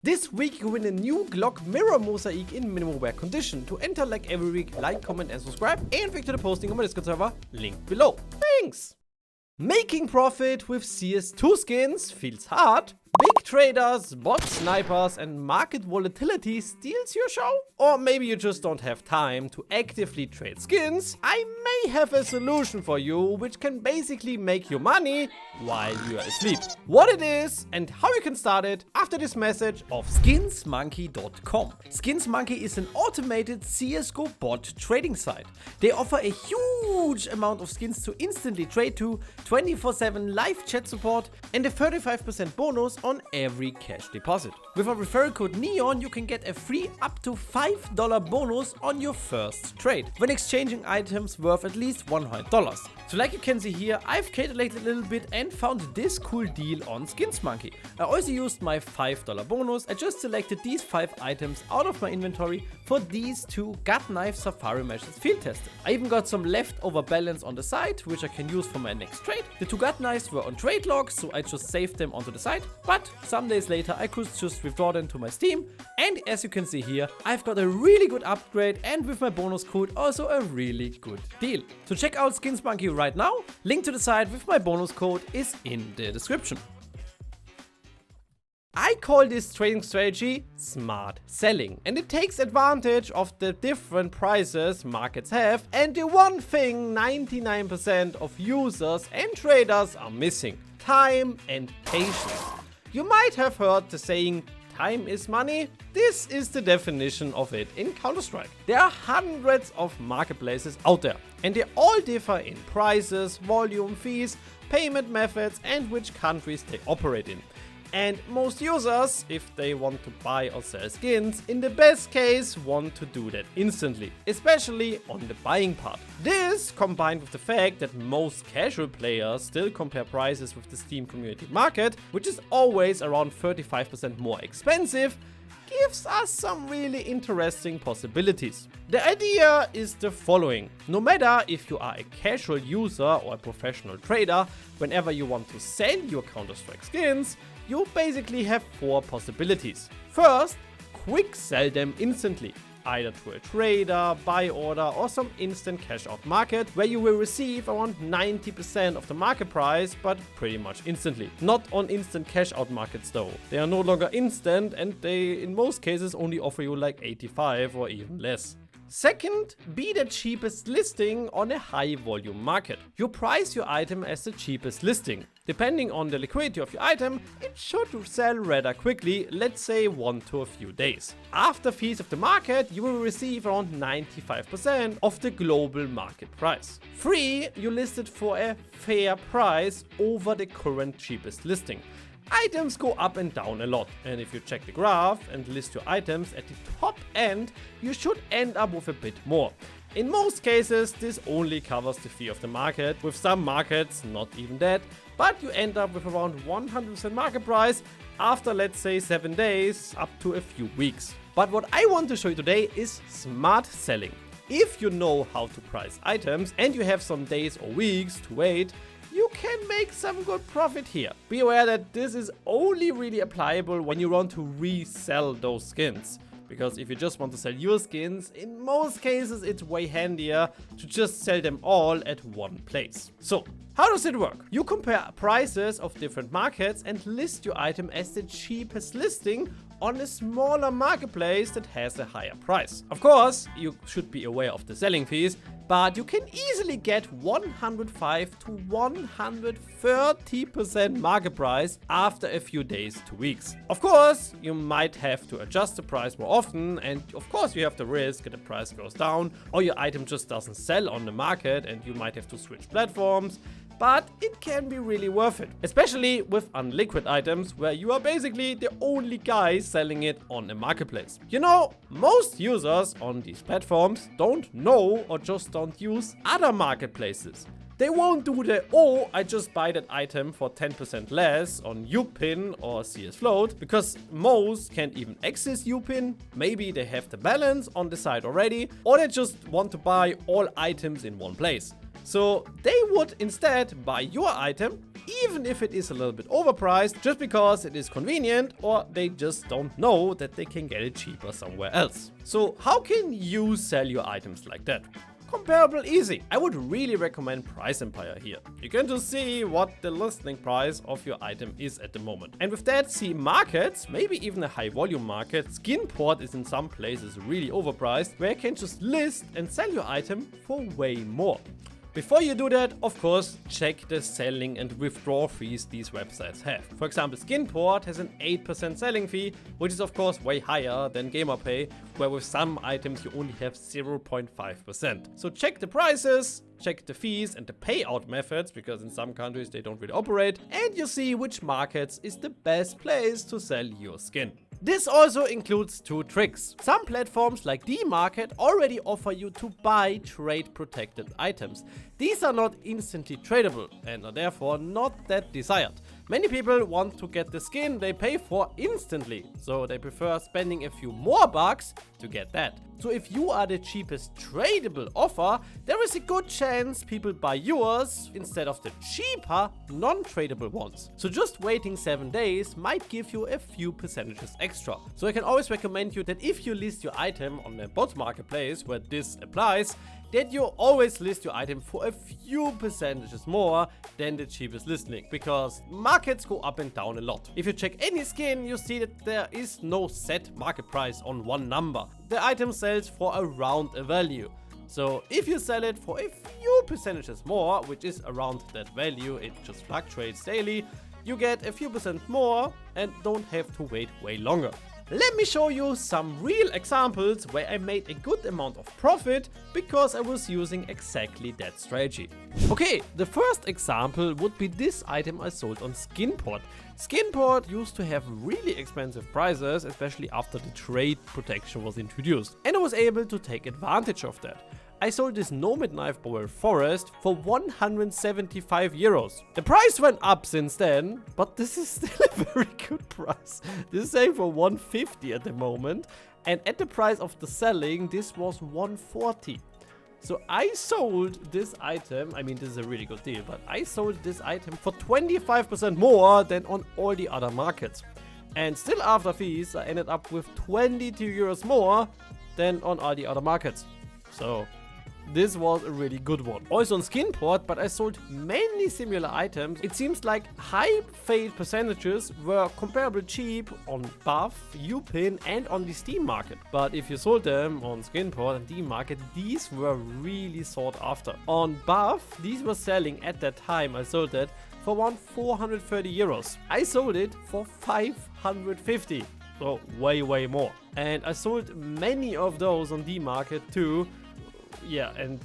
This week you win a new Glock mirror mosaic in minimum wear condition. To enter like every week, like, comment and subscribe, and click to the posting on my Discord server, linked below. Thanks! Making profit with CS2 skins feels hard. Big traders, bot snipers and market volatility steals your show? Or maybe you just don't have time to actively trade skins? I may have a solution for you which can basically make you money while you are asleep. What it is and how you can start it after this message of skinsmonkey.com. Skinsmonkey is an automated CSGO bot trading site. They offer a huge amount of skins to instantly trade to, 24/7 live chat support and a 35% bonus on every cash deposit. With a referral code NEON, you can get a free up to $5 bonus on your first trade when exchanging items worth at least $100. So like you can see here, I've calculated a little bit and found this cool deal on Skinsmonkey. I also used my $5 bonus. I just selected these 5 items out of my inventory for these 2 gut knife safari meshes field tested. I even got some leftover balance on the side, which I can use for my next trade. The 2 gut knives were on trade logs, so I just saved them onto the side, but some days later I could just withdraw them to my Steam, and as you can see here, I've got a really good upgrade and with my bonus code also a really good deal. So check out Skinsmonkey right now. Link to the site with my bonus code is in the description. I call this trading strategy smart selling, and it takes advantage of the different prices markets have and the one thing 99% of users and traders are missing: time and patience. You might have heard the saying, time is money. This is the definition of it in Counter-Strike. There are hundreds of marketplaces out there, and they all differ in prices, volume, fees, payment methods, and which countries they operate in. And most users, if they want to buy or sell skins, in the best case want to do that instantly, especially on the buying part. This, combined with the fact that most casual players still compare prices with the Steam community market, which is always around 35% more expensive, gives us some really interesting possibilities. The idea is the following: no matter if you are a casual user or a professional trader, whenever you want to sell your Counter-Strike skins, you basically have 4 possibilities. First, quick sell them instantly, either to a trader, buy order, or some instant cash out market where you will receive around 90% of the market price, but pretty much instantly. Not on instant cash out markets though. They are no longer instant and they in most cases only offer you like 85 or even less. Second, be the cheapest listing on a high volume market. You price your item as the cheapest listing. Depending on the liquidity of your item, it should sell rather quickly, let's say 1 to a few days. After fees of the market, you will receive around 95% of the global market price. 3, you list it for a fair price over the current cheapest listing. Items go up and down a lot, and if you check the graph and list your items at the top end, you should end up with a bit more. In most cases, this only covers the fee of the market, with some markets not even that, but you end up with around 100% market price after, let's say, 7 days up to a few weeks. But what I want to show you today is smart selling. If you know how to price items and you have some days or weeks to wait, you can make some good profit here. Be aware that this is only really applicable when you want to resell those skins. Because if you just want to sell your skins, in most cases it's way handier to just sell them all at one place. So, how does it work? You compare prices of different markets and list your item as the cheapest listing on a smaller marketplace that has a higher price. Of course, you should be aware of the selling fees, but you can easily get 105 to 130% market price after a few days to weeks. Of course, you might have to adjust the price more often, and of course you have the risk that the price goes down or your item just doesn't sell on the market and you might have to switch platforms. But it can be really worth it, especially with unliquid items where you are basically the only guy selling it on the marketplace. You know, most users on these platforms don't know or just don't use other marketplaces. They won't do the, oh, I just buy that item for 10% less on Upin or CS Float, because most can't even access Upin. Maybe they have the balance on the site already, or they just want to buy all items in one place. So they would instead buy your item, even if it is a little bit overpriced, just because it is convenient, or they just don't know that they can get it cheaper somewhere else. So how can you sell your items like that? Comparable easy. I would really recommend Price Empire here. You can just see what the listing price of your item is at the moment. And with that, see markets, maybe even a high volume market. Skinport is in some places really overpriced, where you can just list and sell your item for way more. Before you do that, of course, check the selling and withdrawal fees these websites have. For example, Skinport has an 8% selling fee, which is of course way higher than GamerPay, where with some items you only have 0.5%. So check the prices, check the fees and the payout methods, because in some countries they don't really operate, and you see which markets is the best place to sell your skin. This also includes two tricks. Some platforms like DMarket already offer you to buy trade protected items. These are not instantly tradable and are therefore not that desired. Many people want to get the skin they pay for instantly, so they prefer spending a few more bucks to get that. So if you are the cheapest tradable offer, there is a good chance people buy yours instead of the cheaper non-tradable ones. So just waiting 7 days might give you a few percentages extra. So I can always recommend you that if you list your item on a bot marketplace where this applies, that you always list your item for a few percentages more than the cheapest listing, because markets go up and down a lot. If you check any skin, you see that there is no set market price on one number. The item sells for around a value. So if you sell it for a few percentages more, which is around that value, it just fluctuates daily, you get a few percent more and don't have to wait way longer. Let me show you some real examples where I made a good amount of profit because I was using exactly that strategy. Okay, the first example would be this item I sold on Skinport. Skinport used to have really expensive prices, especially after the trade protection was introduced, and I was able to take advantage of that. I sold this Nomad Knife Bowl Forest for 175 euros. The price went up since then, but this is still a very good price. This is selling for 150 at the moment, and at the price of the selling, this was 140. So I sold this item, I mean this is a really good deal, but I sold this item for 25% more than on all the other markets. And still after fees, I ended up with 22 euros more than on all the other markets. So this was a really good one. Also on Skinport, but I sold many similar items. It seems like high fail percentages were comparably cheap on Buff, Upin and on the Steam market. But if you sold them on Skinport and DMarket, these were really sought after. On Buff, these were selling at that time I sold that for around 430 euros. I sold it for 550. So way more. And I sold many of those on DMarket too. Yeah, and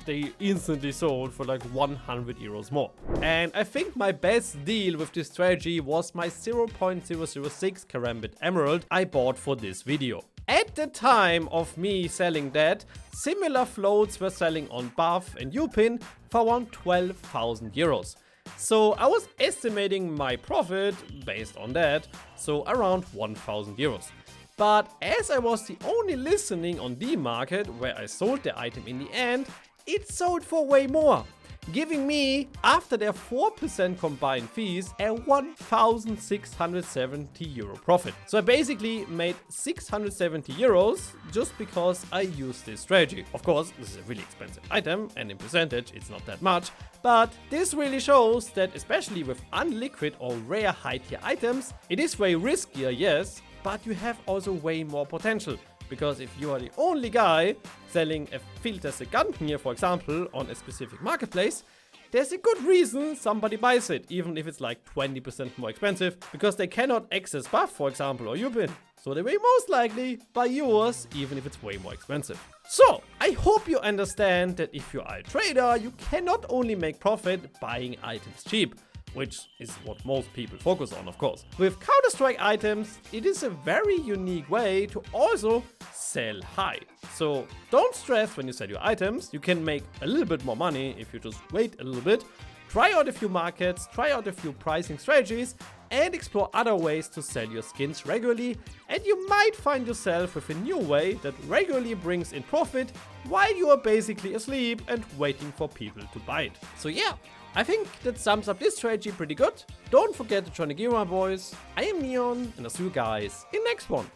they instantly sold for like 100 euros more. And I think my best deal with this strategy was my 0.006 Karambit Emerald I bought for this video. At the time of me selling that, similar floats were selling on Buff and Upin for around 12,000 euros. So I was estimating my profit based on that, so around 1,000 euros. But as I was the only listening on DMarket where I sold the item in the end, it sold for way more, giving me, after their 4% combined fees, a 1,670 euro profit. So I basically made 670 euros just because I used this strategy. Of course, this is a really expensive item and in percentage it's not that much, but this really shows that especially with unliquid or rare high tier items, it is way riskier, yes, but you have also way more potential. Because if you are the only guy selling a field-tested gun here, for example, on a specific marketplace, there's a good reason somebody buys it, even if it's like 20% more expensive, because they cannot access Buff, for example, or Upin. So they will most likely buy yours, even if it's way more expensive. So, I hope you understand that if you are a trader, you cannot only make profit buying items cheap, which is what most people focus on, of course. With Counter-Strike items, it is a very unique way to also sell high. So don't stress when you sell your items. You can make a little bit more money if you just wait a little bit, try out a few markets, try out a few pricing strategies, and explore other ways to sell your skins regularly, and you might find yourself with a new way that regularly brings in profit while you are basically asleep and waiting for people to buy it. So yeah, I think that sums up this strategy pretty good. Don't forget to join the game, my boys. I am Neon, and I'll see you guys in the next one.